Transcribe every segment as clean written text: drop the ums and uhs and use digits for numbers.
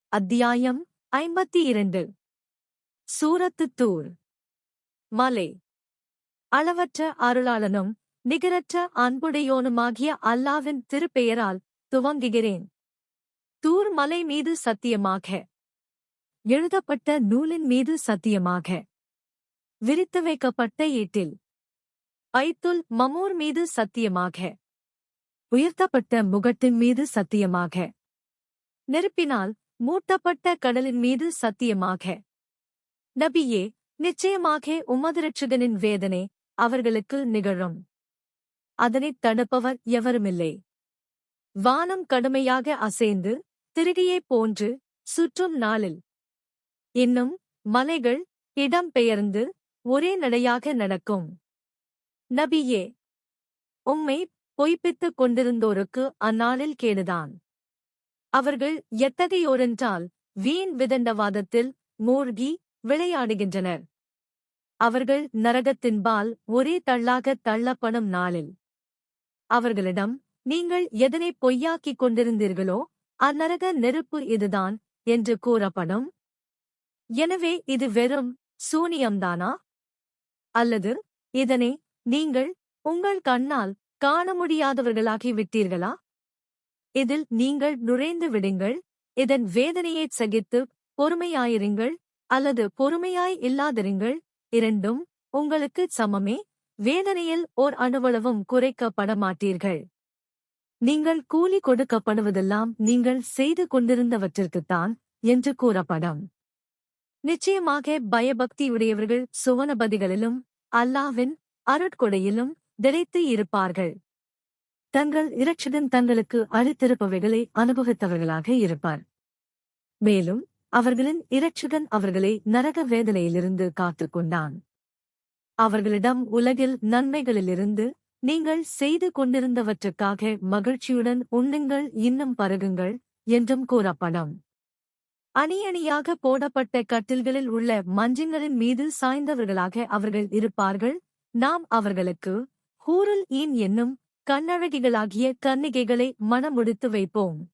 அத்தியாயம் 52. சூரத்து தூர். மலை. அளவற்ற அருளாளனும் நிகரற்ற அன்புடையோனுமாகிய அல்லாவின் திருப்பெயரால் துவங்குகிறேன். தூர் மலை மீது சத்தியமாக. எழுதப்பட்ட நூலின் மீது சத்தியமாக. விரித்து வைக்கப்பட்ட ஏட்டில். பைத்துல் மமூர் மீது சத்தியமாக. உயர்த்தப்பட்ட முகட்டின் மீது சத்தியமாக. நெருப்பினால் மூட்டப்பட்ட கடலின் மீது சத்தியமாக. நபியே, நிச்சயமாக உமது இரட்சகனின் வேதனை அவர்களுக்கு நிகழும். அதனைத் தடுப்பவர் எவருமில்லை. வானம் கடுமையாக அசைந்து திருகியைப் போன்று சுற்றும் நாளில் இன்னும் மலைகள் இடம் பெயர்ந்து ஒரே நடையாக நடக்கும். நபியே, உம்மை பொய்ப்பித்துக் கொண்டிருந்தோருக்கு அந்நாளில் கேடுதான். அவர்கள் எத்தகையோரென்றால் வீண் விதண்டவாதத்தில் மூழ்கி விளையாடுகின்றனர். அவர்கள் நரகத்தின்பால் ஒரே தள்ளாகத் தள்ளப்படும் நாளில் அவர்களிடம் நீங்கள் எதனை பொய்யாக்கிக் கொண்டிருந்தீர்களோ அந்நரக நெருப்பு இதுதான் என்று கூறப்படும். எனவே இது வெறும் சூனியம்தானா? அல்லது இதனை நீங்கள் உங்கள் கண்ணால் காண முடியாதவர்களாகி விட்டீர்களா? இதில் நீங்கள் நுழைந்து விடுங்கள். இதன் வேதனையைச் சகித்து பொறுமையாயிருங்கள் அல்லது பொறுமையாய் இல்லாதிருங்கள். இரண்டும் உங்களுக்குச் சமமே. வேதனையில் ஓர் அணுவளவும் குறைக்கப்பட மாட்டீர்கள். நீங்கள் கூலி கொடுக்கப்படுவதெல்லாம் நீங்கள் செய்து கொண்டிருந்தவற்றிற்குத்தான் என்று கூறப்படும். நிச்சயமாக பயபக்தியுடையவர்கள் சுவனபதிகளிலும் அல்லாவின் அருட்கொடையிலும் திளைத்து இருப்பார்கள். தங்கள் இரட்சகன் தங்களுக்கு அளித்திருப்பவைகளை அனுபவித்தவர்களாக இருப்பார். மேலும் அவர்களின் இரட்சகன் அவர்களை நரக வேதனையிலிருந்து காத்துக் கொண்டான். அவர்களிடம் உலகில் நன்மைகளிலிருந்து நீங்கள் செய்து கொண்டிருந்தவற்றுக்காக மகிழ்ச்சியுடன் உண்ணுங்கள், இன்னும் பருகுங்கள் என்றும் கூறப்படும். அணியணியாக போடப்பட்ட கட்டில்களில் உள்ள மஞ்சங்களின் மீது சாய்ந்தவர்களாக அவர்கள் இருப்பார்கள். நாம் அவர்களுக்கு ஹூருல் ஈன் என்னும் கண்ணழகிகளாகிய கன்னிகைகளை மணமுடித்து வைப்போம்.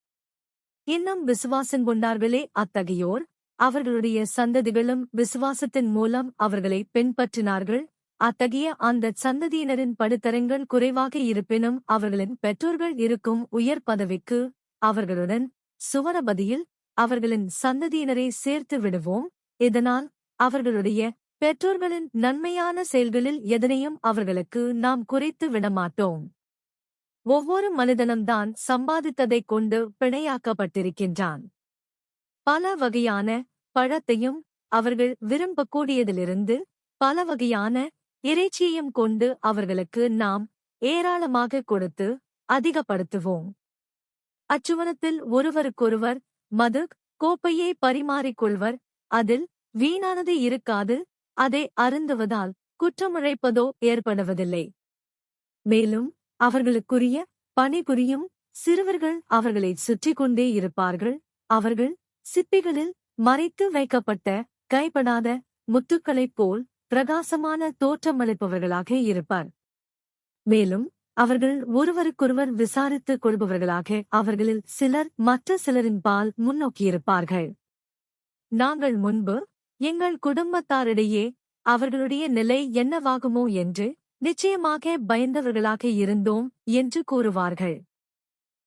இன்னும் விசுவாசம் கொண்டார்களே அத்தகையோர், அவர்களுடைய சந்ததிகளும் விசுவாசத்தின் மூலம் அவர்களை பின்பற்றினார்கள். அத்தகைய அந்தச் சந்ததியினரின் படுத்தரங்கள் குறைவாக இருப்பினும் அவர்களின் பெற்றோர்கள் இருக்கும் உயர் பதவிக்கு அவர்களுடன் சுவனபதியில் அவர்களின் சந்ததியினரை சேர்த்து விடுவோம். இதனால் அவர்களுடைய பெற்றோர்களின் நன்மையான செயல்களில் எதனையும் அவர்களுக்கு நாம் குறைத்து விடமாட்டோம். ஒவ்வொரு மனிதனும்தான் சம்பாதித்ததைக் கொண்டு பிணையாக்கப்பட்டிருக்கின்றான். பல வகையான பழத்தையும் அவர்கள் விரும்பக்கூடியதிலிருந்து பல வகையான இறைச்சியையும் கொண்டு அவர்களுக்கு நாம் ஏராளமாக கொடுத்து அதிகப்படுத்துவோம். அச்சுவனத்தில் ஒருவருக்கொருவர் மது கோப்பையை பரிமாறிக்கொள்வர். அதில் வீணானது இருக்காது. அதை அருந்துவதால் குற்றமுழைப்பதோ ஏற்படுவதில்லை. மேலும் அவர்களுக்குரிய பணிபுரியும் சிறுவர்கள் அவர்களைச் சுற்றிக் கொண்டே இருப்பார்கள். அவர்கள் சிப்பிகளில் மறைத்து வைக்கப்பட்ட கைப்படாத முத்துக்களைப் போல் பிரகாசமான தோற்றமளிப்பவர்களாக இருப்பார். மேலும் அவர்கள் ஒருவருக்கொருவர் விசாரித்துக் கொள்பவர்களாக அவர்களில் சிலர் மற்ற சிலரின் பால் முன்னோக்கியிருப்பார்கள். நாங்கள் முன்பு எங்கள் குடும்பத்தாரிடையே அவர்களுடைய நிலை என்னவாகுமோ என்று நிச்சயமாக பயந்தவர்களாக இருந்தோம் என்று கூறுவார்கள்.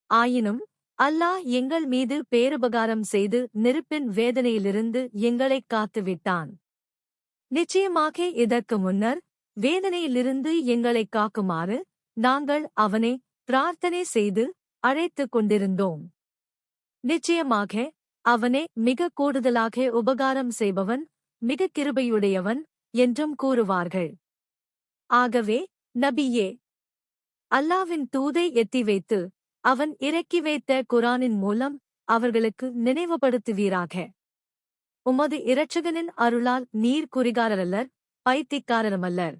ஆயினும் அல்லாஹ் எங்கள் மீது பேருபகாரம் செய்து நெருப்பின் வேதனையிலிருந்து எங்களைக் காத்துவிட்டான். நிச்சயமாக இதற்கு முன்னர் வேதனையிலிருந்து எங்களைக் காக்குமாறு நாங்கள் அவனை பிரார்த்தனை செய்து அழைத்துக் கொண்டிருந்தோம். நிச்சயமாக அவனே மிக கூடுதலாக உபகாரம் செய்பவன், மிக கிருபையுடையவன் என்றும் கூறுவார்கள். ஆகவே நபியே, அல்லாவின் தூதை எத்தி வைத்து அவன் இறக்கி வைத்த குரானின் மூலம் அவர்களுக்கு நினைவுபடுத்துவீராக. உமது இரட்சகனின் அருளால் நீர் குறிகாரரல்லர், பைத்தியக்காரருமல்லர்.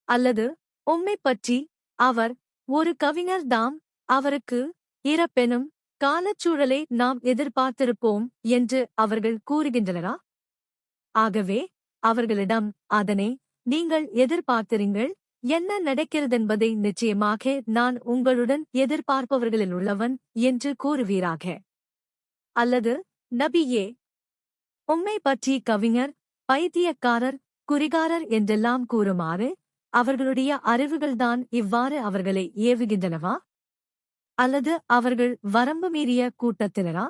அல்லது உம்மைப் பற்றி அவர் ஒரு கவிஞர் தாம், அவருக்கு இறப்பெனும் காலச்சூழலை நாம் எதிர்பார்த்திருப்போம் என்று அவர்கள் கூறுகின்றனரா? ஆகவே அவர்களிடம் அதனை நீங்கள் எதிர்பார்த்திருங்கள். என்ன நடக்கிறதென்பதை நிச்சயமாக நான் உங்களுடன் எதிர்பார்ப்பவர்களில் உள்ளவன் என்று கூறுவீராக. அல்லது நபியே, உம்மை பற்றி கவிஞர், பைத்தியக்காரர், குறிகாரர் என்றெல்லாம் கூறுமாறு அவர்களுடைய அறிவுகள்தான் இவ்வாறு அவர்களை ஏவுகின்றனவா? அல்லது அவர்கள் வரம்பு மீறிய கூட்டத்தினரா?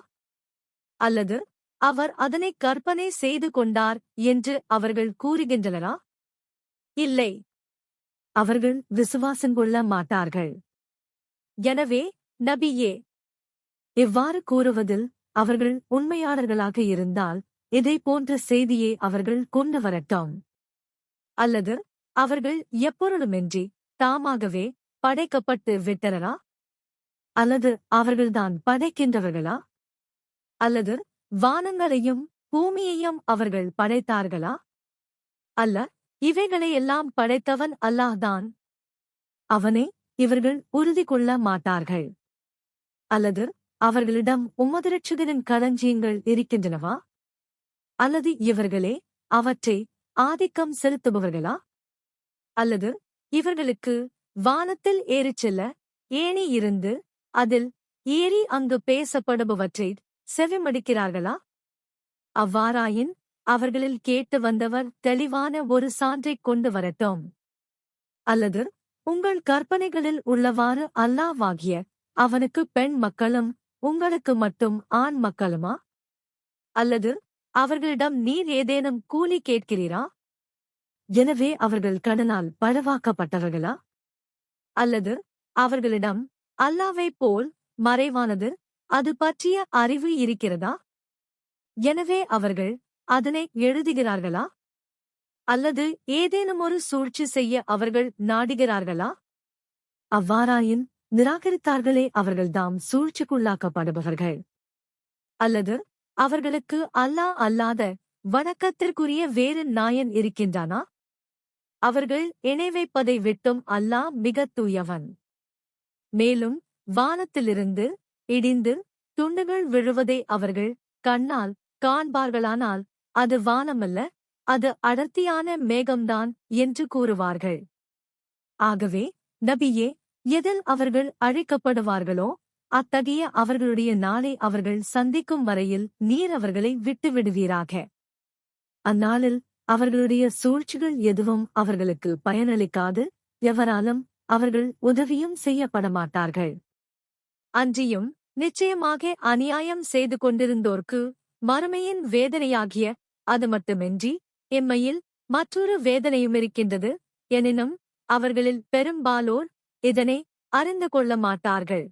அல்லது அவர் அதனை கற்பனை செய்து கொண்டார் என்று அவர்கள் கூறுகின்றனரா? இல்லை, அவர்கள் விசுவாசங்கொள்ள மாட்டார்கள். எனவே நபியே, இவ்வாறு கூறுவதில் அவர்கள் உண்மையாளர்களாக இருந்தால் இதை போன்ற செய்தியை அவர்கள் கொண்டு வரட்டும். அல்லது அவர்கள் எப்பொருளுமின்றி தாமாகவே படைக்கப்பட்டு விட்டனரா? அல்லது அவர்கள்தான் படைக்கின்றவர்களா? அல்லது வானங்களையும் பூமியையும் அவர்கள் படைத்தார்களா? அல்ல, இவைகளையெல்லாம் படைத்தவன் அல்லாஹ்தான். அவனை இவர்கள் உறுதி கொள்ள மாட்டார்கள். அல்லது அவர்களிடம் உமது இரட்சகரின் களஞ்சியங்கள் இருக்கின்றனவா? அல்லது இவர்களே அவற்றை ஆதிக்கம் செலுத்துபவர்களா? அல்லது இவர்களுக்கு வானத்தில் ஏறிச் செல்ல ஏணி இருந்து அதில் ஏறி அங்கு பேசப்படுபவற்றை செவிமடுக்கிறார்களா? அவ்வாறாயின் அவர்களில் கேட்டு வந்தவர் தெளிவான ஒரு சான்றைக் கொண்டு வரட்டும். அல்லது உங்கள் கற்பனைகளில் உள்ளவாறு அல்லாஹ்வாகிய அவனுக்கு பெண் மக்களும் உங்களுக்கு மட்டும் ஆண் மக்களுமா? அல்லது அவர்களிடம் நீர் ஏதேனும் கூலி கேட்கிறீரா? எனவே அவர்கள் கடனால் பழவாக்கப்பட்டவர்களா? அல்லது அவர்களிடம் அல்லாஹ்வைப் போல் மறைவானது அது பற்றிய அறிவு இருக்கிறதா? எனவே அவர்கள் அதனை எழுதுகிறார்களா? அல்லது ஏதேனுமொரு சூழ்ச்சி செய்ய அவர்கள் நாடுகிறார்களா? அவ்வாறாயின் நிராகரித்தார்களே அவர்கள்தாம் சூழ்ச்சிக்குள்ளாக்கப்படுபவர்கள். அல்லது அவர்களுக்கு அல்லாஹ் அல்லாத வணக்கத்திற்குரிய வேறு நாயன் இருக்கின்றானா? அவர்கள் இணை வைப்பதை விட்டும் அல்லாஹ் மிகத் தூயவன். மேலும் வானத்திலிருந்து இடிந்து துண்டுகள் விழுவதை அவர்கள் கண்ணால் காண்பார்களானால் அது வானமல்ல, அது அடர்த்தியான மேகம்தான் என்று கூறுவார்கள். ஆகவே நபியே, எதில் அவர்கள் அழிக்கப்படுவார்களோ அத்தகைய அவர்களுடைய நாளை அவர்கள் சந்திக்கும் வரையில் நீர் அவர்களை விட்டுவிடுவீராக. அந்நாளில் அவர்களுடைய சூழ்ச்சிகள் எதுவும் அவர்களுக்கு பயனளிக்காது, எவராலும் அவர்கள் உதவியும் செய்யப்படமாட்டார்கள். அன்றியும் நிச்சயமாக அநியாயம் செய்து கொண்டிருந்தோர்க்கு மறுமையின் வேதனையாகிய அது மட்டுமின்றி எம்மையில் மற்றொரு வேதனையுமிருக்கின்றது. எனினும் அவர்களில் பெரும்பாலோர் இதனை அறிந்து கொள்ள மாட்டார்கள்.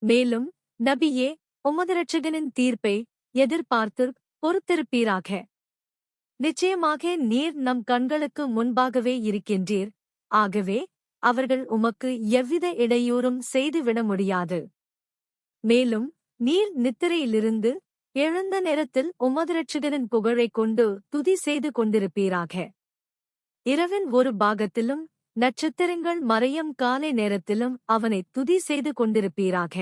மேலும் நபியே, உமது இரட்சகனின் தீர்ப்பை எதிர்பார்த்து பொறுத்திருப்பீராக. நிச்சயமாக நீர் நம் கண்களுக்கு முன்பாகவே இருக்கின்றீர். ஆகவே அவர்கள் உமக்கு எவ்வித இடையூறும் செய்துவிட முடியாது. மேலும் நீர் நித்திரையிலிருந்து எழுந்த நேரத்தில் உமது இரட்சகரின் புகழைக் கொண்டு துதி செய்து கொண்டிருப்பீராக. இரவின் ஒரு பாகத்திலும் நட்சத்திரங்கள் மறையும் காலை நேரத்திலும் அவனை துதி செய்து கொண்டிருப்பீராக.